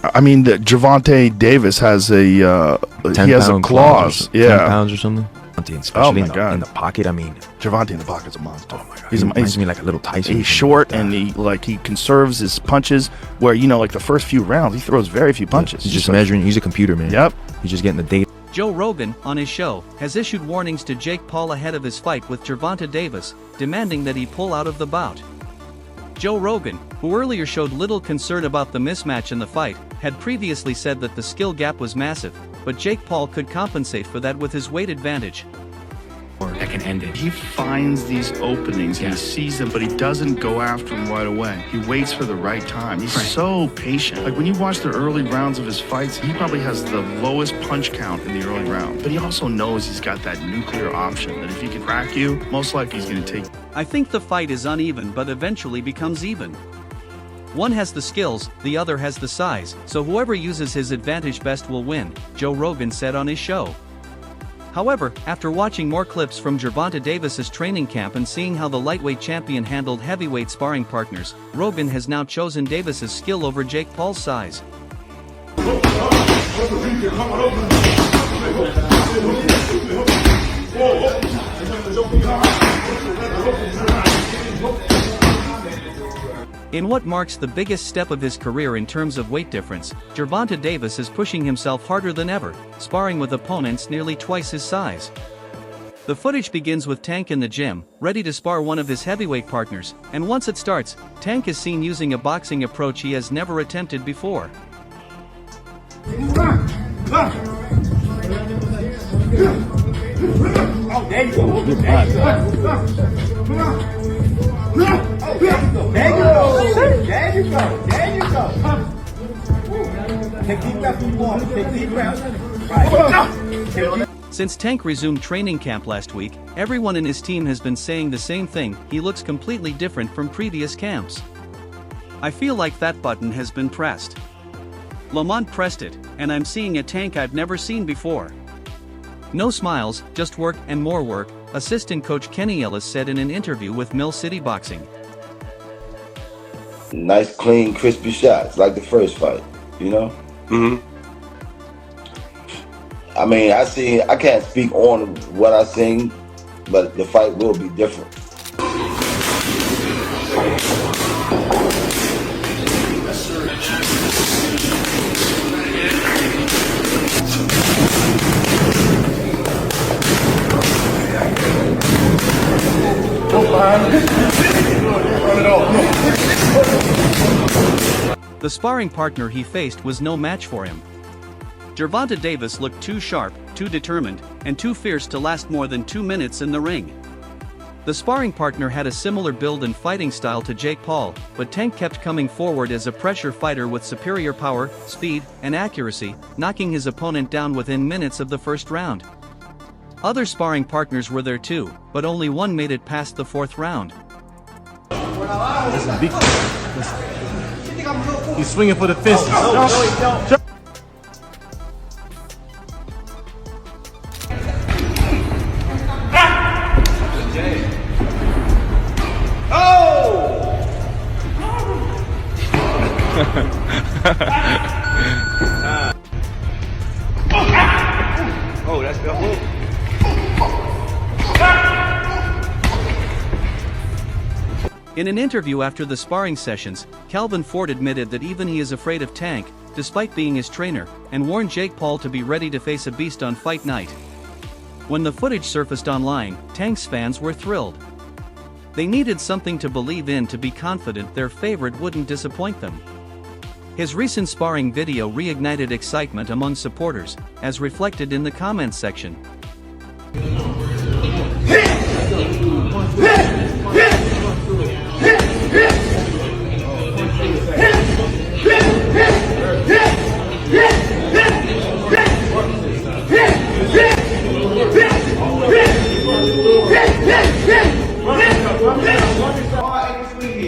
I mean, Gervonta Davis has he has a claws. Yeah, 10 pounds or something. Especially in the pocket. I mean, Gervonta in the pocket's a monster. Oh my god, he reminds me like a little Tyson. He's short and he conserves his punches. Where like the first few rounds, he throws very few punches. He's just measuring. He's a computer, man. Yep. He's just getting the data. Joe Rogan, on his show, has issued warnings to Jake Paul ahead of his fight with Gervonta Davis, demanding that he pull out of the bout. Joe Rogan, who earlier showed little concern about the mismatch in the fight, had previously said that the skill gap was massive, but Jake Paul could compensate for that with his weight advantage. That can end it. He finds these openings and he sees them, but he doesn't go after them right away. He waits for the right time. He's so patient. Like when you watch the early rounds of his fights, he probably has the lowest punch count in the early round. But he also knows he's got that nuclear option that if he can crack you, most likely he's going to take. I think the fight is uneven but eventually becomes even. One has the skills, the other has the size, so whoever uses his advantage best will win, Joe Rogan said on his show. However, after watching more clips from Gervonta Davis's training camp and seeing how the lightweight champion handled heavyweight sparring partners, Rogan has now chosen Davis's skill over Jake Paul's size. In what marks the biggest step of his career in terms of weight difference, Gervonta Davis is pushing himself harder than ever, sparring with opponents nearly twice his size. The footage begins with Tank in the gym, ready to spar one of his heavyweight partners, and once it starts, Tank is seen using a boxing approach he has never attempted before. Oh, there you go. There you go. There you go. There you go. Take deep breaths in the water. Take deep breaths. Right. Since Tank resumed training camp last week, everyone in his team has been saying the same thing: he looks completely different from previous camps. I feel like that button has been pressed. Lamont pressed it, and I'm seeing a Tank I've never seen before. No smiles, just work and more work, assistant coach Kenny Ellis said in an interview with Mill City Boxing. Nice, clean, crispy shots, like the first fight, you know? Mm-hmm. I mean, I can't speak on what I seen, but the fight will be different. The sparring partner he faced was no match for him. Gervonta Davis looked too sharp, too determined, and too fierce to last more than 2 minutes in the ring. The sparring partner had a similar build and fighting style to Jake Paul, but Tank kept coming forward as a pressure fighter with superior power, speed, and accuracy, knocking his opponent down within minutes of the first round. Other sparring partners were there too, but only one made it past the 4th round. He's swinging for the fist. Oh, that's the hook. In an interview after the sparring sessions, Calvin Ford admitted that even he is afraid of Tank, despite being his trainer, and warned Jake Paul to be ready to face a beast on fight night. When the footage surfaced online, Tank's fans were thrilled. They needed something to believe in to be confident their favorite wouldn't disappoint them. His recent sparring video reignited excitement among supporters, as reflected in the comments section.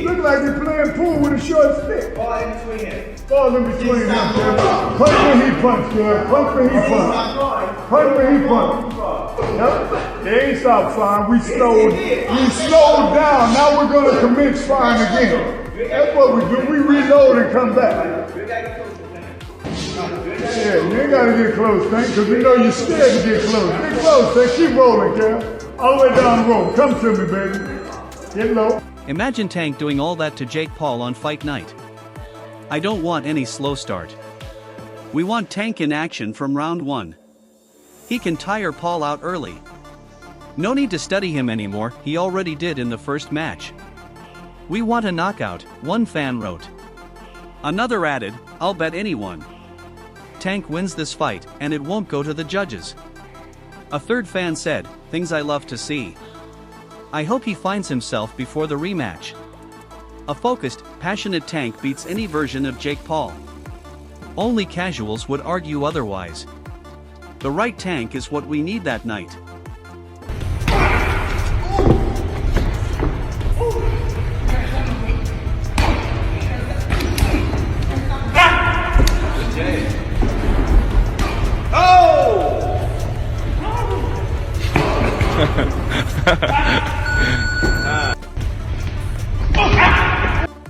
Look like you're playing pool with a short stick. Ball in between him. Ball in between him. Punch when he punch, girl. Punch when he punch. Punch when he punch. Yep. They ain't stopped firing. We slowed down. Now we're gonna commence firing again. That's what we do. We reload and come back. Yeah, you ain't gotta get close, Tank, because you know you're scared to get close. Get close, Tank. Keep rolling, Kev. All the way down the road. Come to me, baby. Get low. Imagine Tank doing all that to Jake Paul on fight night. I don't want any slow start. We want Tank in action from round 1. He can tire Paul out early. No need to study him anymore, he already did in the first match. We want a knockout, one fan wrote. Another added, I'll bet anyone Tank wins this fight, and it won't go to the judges. A third fan said, things I love to see. I hope he finds himself before the rematch. A focused, passionate Tank beats any version of Jake Paul. Only casuals would argue otherwise. The right Tank is what we need that night.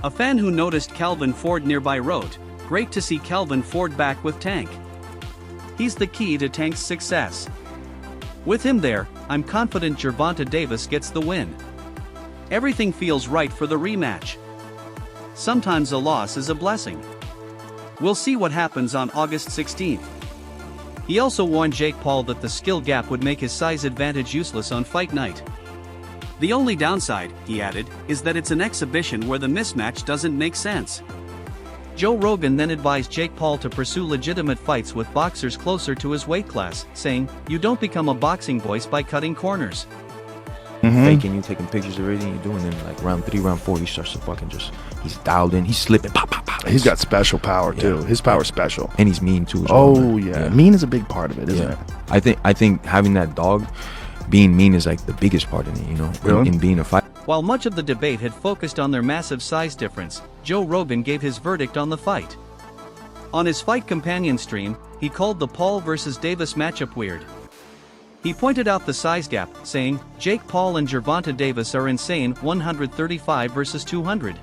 A fan who noticed Calvin Ford nearby wrote, great to see Calvin Ford back with Tank. He's the key to Tank's success. With him there, I'm confident Gervonta Davis gets the win. Everything feels right for the rematch. Sometimes a loss is a blessing. We'll see what happens on August 16th. He also warned Jake Paul that the skill gap would make his size advantage useless on fight night. The only downside, he added, is that it's an exhibition where the mismatch doesn't make sense. Joe Rogan then advised Jake Paul to pursue legitimate fights with boxers closer to his weight class, saying, you don't become a boxing voice by cutting corners. Faking you, taking pictures of everything you're doing, and like round 3, round 4, he starts to fucking just, he's dialed in, he's slipping, pop, pop, pop. He's got special power too. Yeah. His power's special. And he's mean too as well. Oh yeah. Mean is a big part of it, isn't it? I think having that dog, being mean is like the biggest part in it, you know, Really? in being a fighter. While much of the debate had focused on their massive size difference, Joe Rogan gave his verdict on the fight. On his Fight Companion stream, he called the Paul vs. Davis matchup weird. He pointed out the size gap, saying, Jake Paul and Gervonta Davis are insane, 135 versus 200.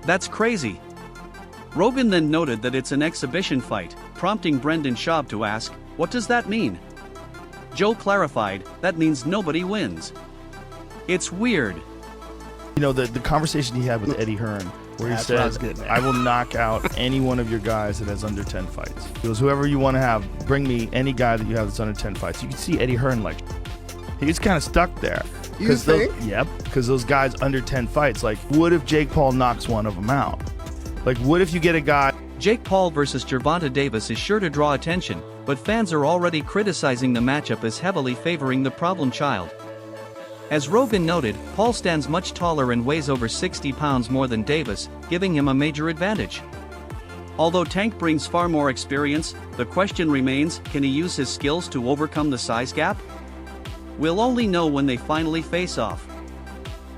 That's crazy. Rogan then noted that it's an exhibition fight, prompting Brendan Schaub to ask, what does that mean? Joe clarified, that means nobody wins. It's weird. You know, the conversation he had with Eddie Hearn, where he says, I will knock out any one of your guys that has under 10 fights. He goes, whoever you want to have, bring me any guy that you have that's under 10 fights. You can see Eddie Hearn, like, he's kind of stuck there. You think? Yep, because those guys under 10 fights, like, what if Jake Paul knocks one of them out? Like, what if you get a guy... Jake Paul versus Gervonta Davis is sure to draw attention, but fans are already criticizing the matchup as heavily favoring the problem child. As Rogan noted, Paul stands much taller and weighs over 60 pounds more than Davis, giving him a major advantage. Although Tank brings far more experience, the question remains, can he use his skills to overcome the size gap? We'll only know when they finally face off.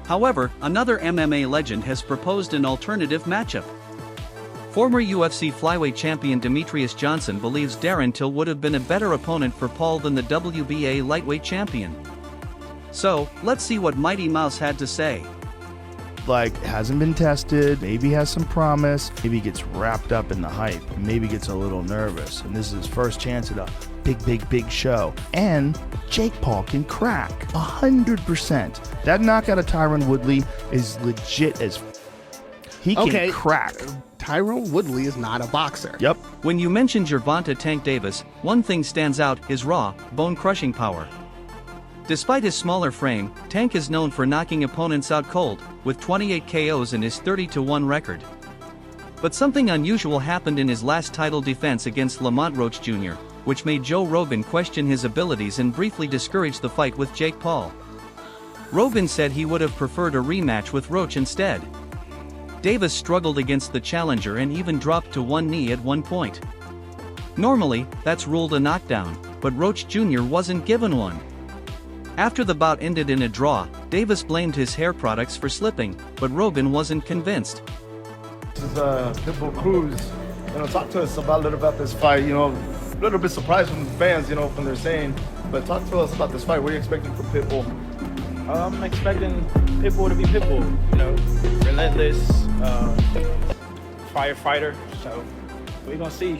However, another MMA legend has proposed an alternative matchup. Former UFC flyweight champion Demetrius Johnson believes Darren Till would have been a better opponent for Paul than the WBA lightweight champion. So, let's see what Mighty Mouse had to say. Like, hasn't been tested, maybe has some promise, maybe gets wrapped up in the hype, maybe gets a little nervous, and this is his first chance at a big show. And Jake Paul can crack 100%. That knockout of Tyron Woodley is legit as he can crack. Tyron Woodley is not a boxer. Yep. When you mention Gervonta Tank Davis, one thing stands out, his raw, bone-crushing power. Despite his smaller frame, Tank is known for knocking opponents out cold, with 28 KOs in his 30-1 record. But something unusual happened in his last title defense against Lamont Roach Jr., which made Joe Rogan question his abilities and briefly discourage the fight with Jake Paul. Rogan said he would have preferred a rematch with Roach instead. Davis struggled against the challenger and even dropped to one knee at one point. Normally, that's ruled a knockdown, but Roach Jr. wasn't given one. After the bout ended in a draw, Davis blamed his hair products for slipping, but Rogan wasn't convinced. This is Pitbull Cruz. Talk to us a little about this fight. A little bit surprised from the fans, from their saying. But talk to us about this fight. What are you expecting from Pitbull? I'm expecting Pitbull to be Pitbull. Relentless, firefighter. So we're gonna see.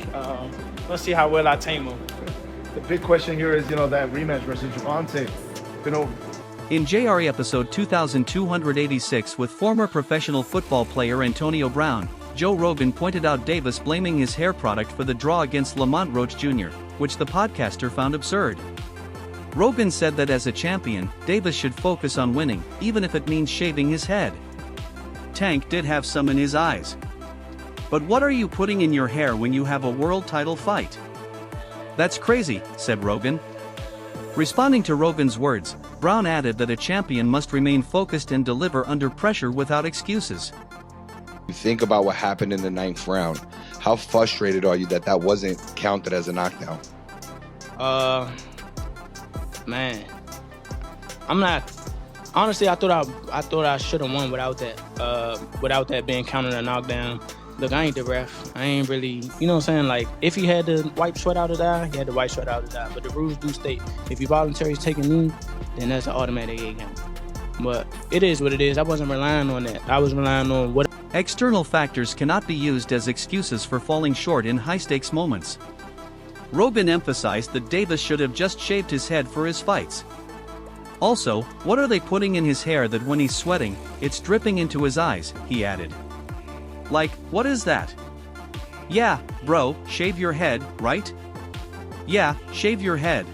Let's see how well I tame him. The big question here is, that rematch versus Gervonta. In JRE episode 2286 with former professional football player Antonio Brown, Joe Rogan pointed out Davis blaming his hair product for the draw against Lamont Roach Jr., which the podcaster found absurd. Rogan said that as a champion, Davis should focus on winning, even if it means shaving his head. Tank did have some in his eyes. But what are you putting in your hair when you have a world title fight? That's crazy, said Rogan. Responding to Rogan's words, Brown added that a champion must remain focused and deliver under pressure without excuses. You think about what happened in the 9th round. How frustrated are you that wasn't counted as a knockdown? Man, I'm not. Honestly, I thought I should have won without that being counted a knockdown. Look, I ain't the ref. I ain't really, you know what I'm saying? Like, if he had to wipe sweat out his eye, he had to wipe sweat out his eye. But the rules do state, if you voluntarily take a knee, then that's an automatic 8 count. But it is what it is. I wasn't relying on that. I was relying on what. External factors cannot be used as excuses for falling short in high-stakes moments. Rogan emphasized that Davis should have just shaved his head for his fights. Also, what are they putting in his hair that when he's sweating, it's dripping into his eyes, he added. Like, what is that? Yeah, bro, shave your head, right? Yeah, shave your head.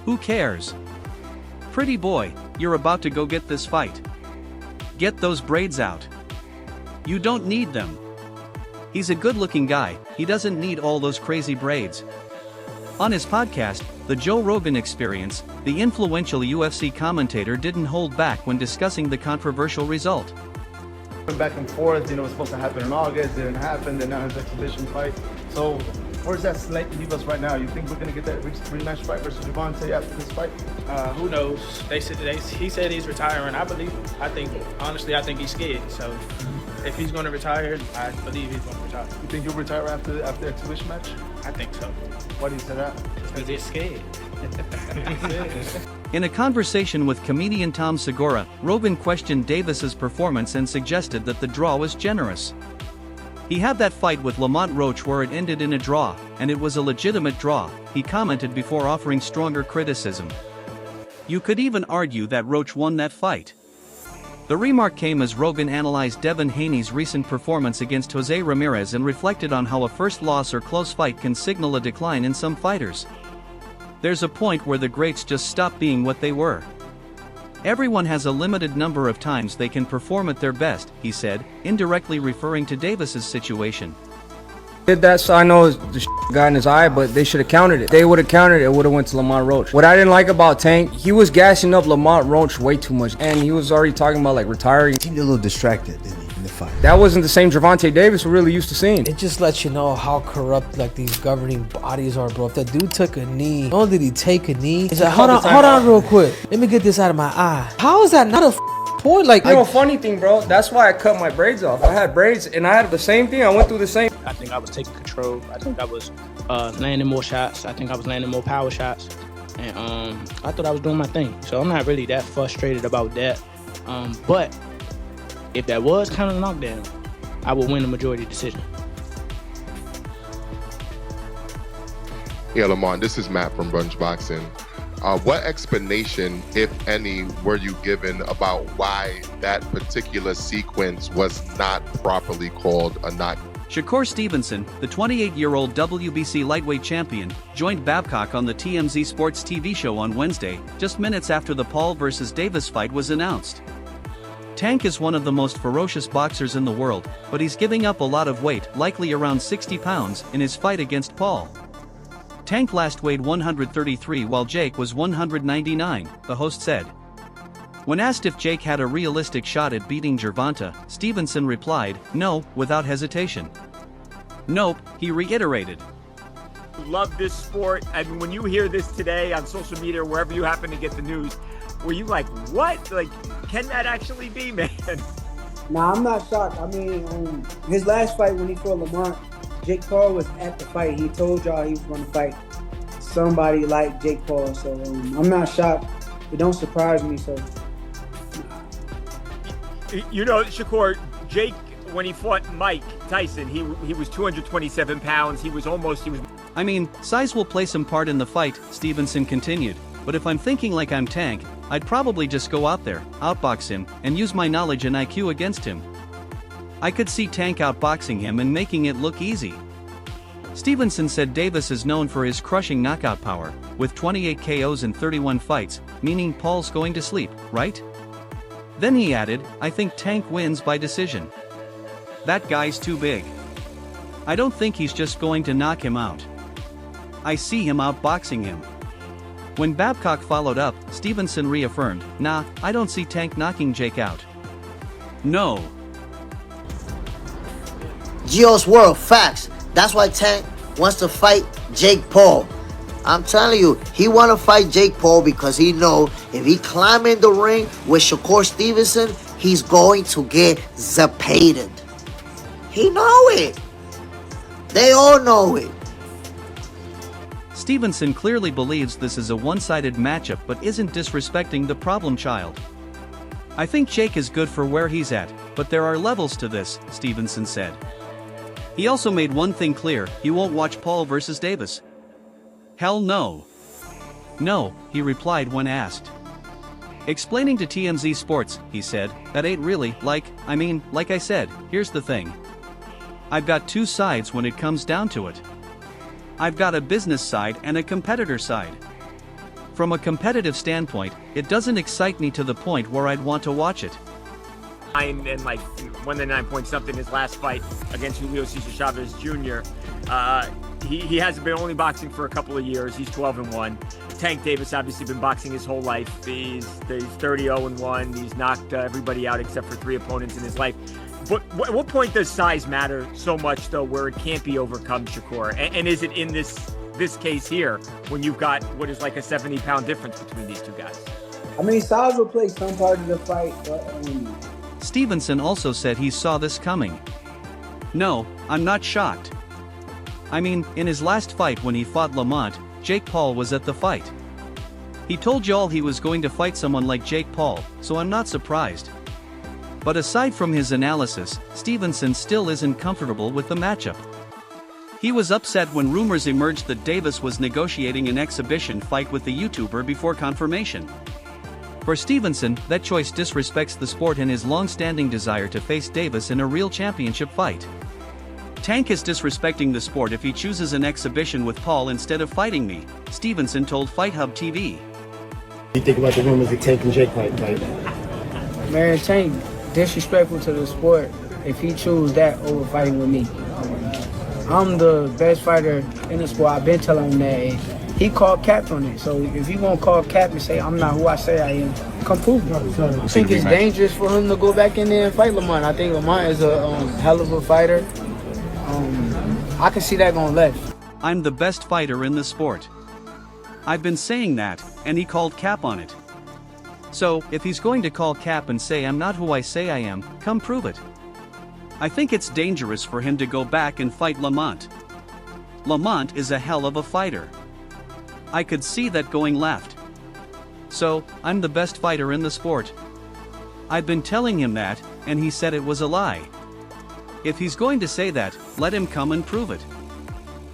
Who cares? Pretty boy, you're about to go get this fight. Get those braids out. You don't need them. He's a good-looking guy, he doesn't need all those crazy braids. On his podcast, The Joe Rogan Experience, the influential UFC commentator didn't hold back when discussing the controversial result. Back and forth, it was supposed to happen in August, didn't happen, then now his exhibition fight. So where's that slate leave us right now? You think we're gonna get that rematch fight versus Gervonta after this fight? Who knows? He said he's retiring. I believe him. I think he's scared. So if he's gonna retire, I believe he's gonna retire. You think he'll retire after the exhibition match? I think so. Why do you say that? Because he's scared. In a conversation with comedian Tom Segura, Rogan questioned Davis's performance and suggested that the draw was generous. He had that fight with Lamont Roach where it ended in a draw, and it was a legitimate draw, he commented before offering stronger criticism. You could even argue that Roach won that fight. The remark came as Rogan analyzed Devin Haney's recent performance against Jose Ramirez and reflected on how a first loss or close fight can signal a decline in some fighters. There's a point where the greats just stop being what they were. Everyone has a limited number of times they can perform at their best, he said, indirectly referring to Davis's situation. Did that, so I know the got in his eye, but they should have countered it. They would have countered it, would have went to Lamont Roach. What I didn't like about Tank, he was gassing up Lamont Roach way too much, and he was already talking about like retiring. He seemed a little distracted, didn't he, in the fight? That wasn't the same Gervonta Davis we're really used to seeing. It just lets you know how corrupt like these governing bodies are, bro. If that dude took a knee, not only did he take a knee, he's like, hold on real quick. Let me get this out of my eye. How is that not a point? Like, funny thing, bro, that's why I cut my braids off. I had braids and I had the same thing. I went through the same. I think I was taking control. I think I was landing more shots. I think I was landing more power shots. And I thought I was doing my thing. So I'm not really that frustrated about that. But if that was kind of a knockdown, I would win the majority decision. Yeah, Lamont, this is Matt from Brunch Boxing. What explanation, if any, were you given about why that particular sequence was not properly called a knockdown? Shakur Stevenson, the 28-year-old WBC lightweight champion, joined Babcock on the TMZ Sports TV show on Wednesday, just minutes after the Paul vs. Davis fight was announced. Tank is one of the most ferocious boxers in the world, but he's giving up a lot of weight, likely around 60 pounds, in his fight against Paul. Tank last weighed 133 while Jake was 199, the host said. When asked if Jake had a realistic shot at beating Gervonta, Stevenson replied, no, without hesitation. Nope, he reiterated. Love this sport. I mean, when you hear this today on social media or wherever you happen to get the news, were you like, what? Like, can that actually be, man? Nah, I'm not shocked. I mean, his last fight when he fought Lamont, Jake Paul was at the fight. He told y'all he was going to fight somebody like Jake Paul. So I'm not shocked. It don't surprise me. So, you know, Shakur, Jake when he fought Mike Tyson, he was 227 pounds. I mean, size will play some part in the fight, Stevenson continued. But if I'm thinking like I'm Tank, I'd probably just go out there, outbox him, and use my knowledge and IQ against him. I could see Tank outboxing him and making it look easy. Stevenson said Davis is known for his crushing knockout power, with 28 KOs in 31 fights, meaning Paul's going to sleep, right? Then he added, I think Tank wins by decision. That guy's too big. I don't think he's just going to knock him out. I see him outboxing him. When Babcock followed up, Stevenson reaffirmed, nah, I don't see Tank knocking Jake out. No. Geo's World, facts. That's why Tank wants to fight Jake Paul. I'm telling you, he want to fight Jake Paul because he know if he climb in the ring with Shakur Stevenson, he's going to get zapated. He know it. They all know it. Stevenson clearly believes this is a one-sided matchup but isn't disrespecting the problem child. I think Jake is good for where he's at, but there are levels to this, Stevenson said. He also made one thing clear, he won't watch Paul versus Davis. Hell no. No, he replied when asked. Explaining to TMZ Sports, he said, that ain't really, like I said, here's the thing. I've got two sides when it comes down to it. I've got a business side and a competitor side. From a competitive standpoint, it doesn't excite me to the point where I'd want to watch it. And like 109 point something his last fight against Julio Cesar Chavez Jr. He hasn't been only boxing for a couple of years. He's 12-1. Tank Davis obviously been boxing his whole life. He's 30-0-1. He's knocked everybody out except for 3 opponents in his life. But at what point does size matter so much, though, where it can't be overcome, Shakur? And is it in this case here, when you've got what is like a 70-pound difference between these two guys? I mean, size will play some part of the fight, but Stevenson also said he saw this coming. No, I'm not shocked. I mean, in his last fight when he fought Lamont, Jake Paul was at the fight. He told y'all he was going to fight someone like Jake Paul, so I'm not surprised. But aside from his analysis, Stevenson still isn't comfortable with the matchup. He was upset when rumors emerged that Davis was negotiating an exhibition fight with the YouTuber before confirmation. For Stevenson, that choice disrespects the sport and his long-standing desire to face Davis in a real championship fight. Tank is disrespecting the sport if he chooses an exhibition with Paul instead of fighting me, Stevenson told Fight Hub TV. What do you think about the rumors of Tank and Jake fight? Man, Tank disrespectful to the sport if he choose that over fighting with me. I'm the best fighter in the sport. I've been telling him that. He called cap on it. So if he won't call cap and say I'm not who I say I am, come prove it. I think it's dangerous for him to go back in there and fight Lamont. I think Lamont is a hell of a fighter. I can see that going left. I'm the best fighter in the sport. I've been saying that, and he called cap on it. So, if he's going to call cap and say I'm not who I say I am, come prove it. I think it's dangerous for him to go back and fight Lamont. Lamont is a hell of a fighter. I could see that going left. So, I'm the best fighter in the sport. I've been telling him that, and he said it was a lie. If he's going to say that, let him come and prove it.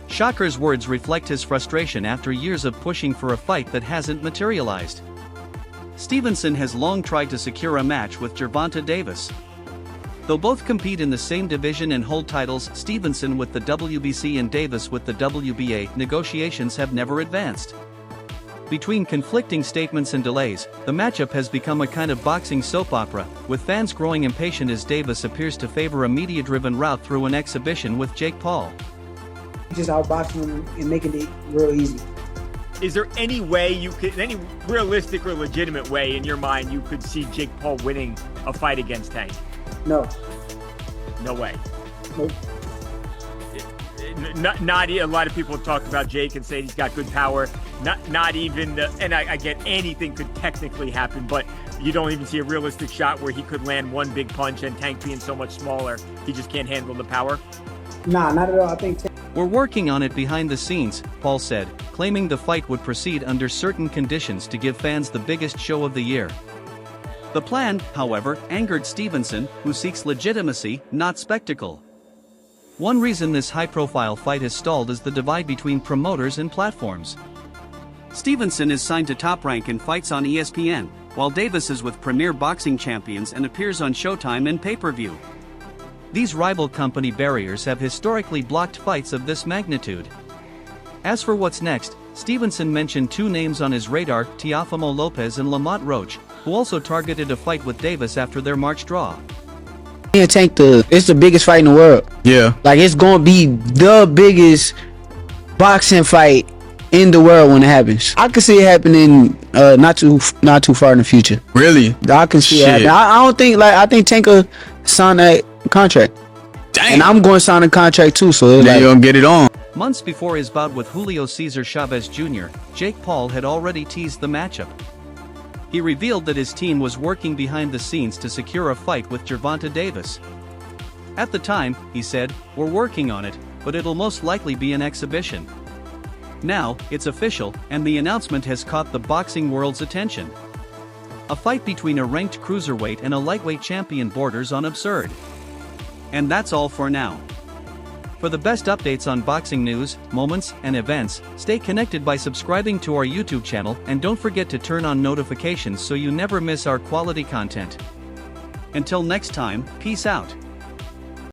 Shocker's words reflect his frustration after years of pushing for a fight that hasn't materialized. Stevenson has long tried to secure a match with Gervonta Davis. Though both compete in the same division and hold titles, Stevenson with the WBC and Davis with the WBA, negotiations have never advanced. Between conflicting statements and delays, the matchup has become a kind of boxing soap opera, with fans growing impatient as Davis appears to favor a media-driven route through an exhibition with Jake Paul. Just outboxing him and making it real easy. Is there any way you could, any realistic or legitimate way in your mind you could see Jake Paul winning a fight against Tank? No. No way. Nope. Not a lot of people have talked about Jake and say he's got good power. Not even and I get anything could technically happen, but you don't even see a realistic shot where he could land one big punch, and Tank being so much smaller, he just can't handle the power. Nah, not at all. I think we're working on it behind the scenes, Paul said, claiming the fight would proceed under certain conditions to give fans the biggest show of the year. The plan, however, angered Stevenson, who seeks legitimacy, not spectacle. One reason this high-profile fight has stalled is the divide between promoters and platforms. Stevenson is signed to Top Rank and fights on ESPN, while Davis is with Premier Boxing Champions and appears on Showtime and pay-per-view. These rival company barriers have historically blocked fights of this magnitude. As for what's next, Stevenson mentioned two names on his radar, Teofimo Lopez and Lamont Roach, who also targeted a fight with Davis after their March draw. And Tank, it's the biggest fight in the world. Yeah. Like, it's gonna be the biggest boxing fight in the world when it happens. I can see it happening not too far in the future. Really? I can see it happening. I don't think, like, I think Tank will sign that contract. Dang. And I'm going to sign a contract too, so Now you're gonna get it on. Months before his bout with Julio Cesar Chavez Jr., Jake Paul had already teased the matchup. He revealed that his team was working behind the scenes to secure a fight with Gervonta Davis. At the time, he said, "We're working on it, but it'll most likely be an exhibition." Now, it's official, and the announcement has caught the boxing world's attention. A fight between a ranked cruiserweight and a lightweight champion borders on absurd. And that's all for now. For the best updates on boxing news, moments, and events, stay connected by subscribing to our YouTube channel and don't forget to turn on notifications so you never miss our quality content. Until next time, peace out.